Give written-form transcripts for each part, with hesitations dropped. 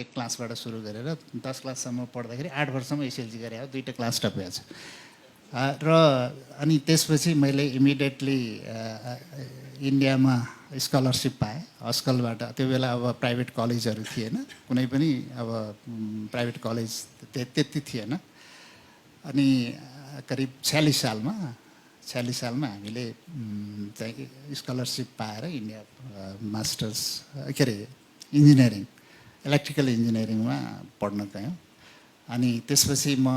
एक क्लासबाट सुरु गरेर 10 क्लाससम्म पढ्दाखेरि 8 वर्षसम्म एसएलसी गरे हो, 2टा क्लास टपेको छ। र अनि त्यसपछि मैले इमिडिएटली इन्डियामा स्कलरसिप पाएँ अस्कलबाट। त्यो बेला अब प्राइभेट कलेजहरू थिएन, कुनै पनि अब प्राइभेट कलेज त्यति थिएन। अनि करिब 46 सालमा हामीले चाहिँ स्कलरसिप पाएर इन्डिया मास्टर्स के अरे इन्जिनियरिङ इलेक्ट्रिकल इन्जिनियरिङमा पढ्न गयौँ। अनि त्यसपछि म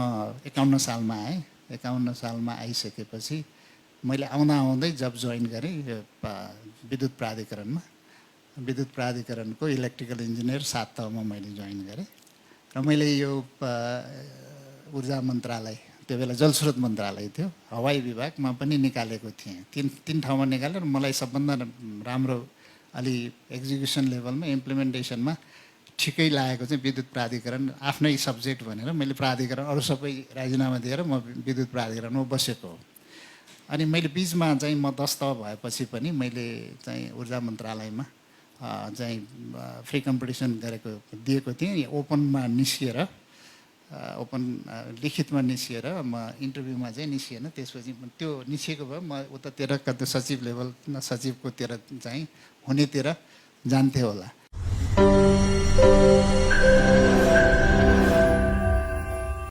51 सालमा आएँ। 51 सालमा आइसकेपछि मैले आउँदै जब जोइन गरेँ विद्युत प्राधिकरणमा। विद्युत प्राधिकरणको इलेक्ट्रिकल इन्जिनियर 7 तहमा मैले जोइन गरेँ। र मैले यो ऊर्जा मन्त्रालय, त्यो बेला जलस्रोत मन्त्रालय थियो, हवाई विभागमा पनि निकालेको थिएँ। तीन ठाउँमा निकालेर मलाई सबभन्दा राम्रो अलि एक्जिक्युसन लेभलमा इम्प्लिमेन्टेसनमा ठिकै लागेको चाहिँ विद्युत प्राधिकरण आफ्नै सब्जेक्ट भनेर मैले प्राधिकरण अरू सबै राजीनामा दिएर म विद्युत प्राधिकरणमा बसेको हो। अनि मैले बिचमा चाहिँ म 10 तह भएपछि पनि मैले चाहिँ ऊर्जा मन्त्रालयमा चाहिँ फ्री कम्पिटिसन दिएको थिएँ। ओपनमा निस्किएर ओपन लिखितमा निस्किएर म इन्टरभ्यूमा चाहिँ निस्किएन। त्यसपछि त्यो निस्किएको भए म उतातिर कतै सचिव लेभल सचिवकोतिर चाहिँ हुनेतिर जान्थेँ होला।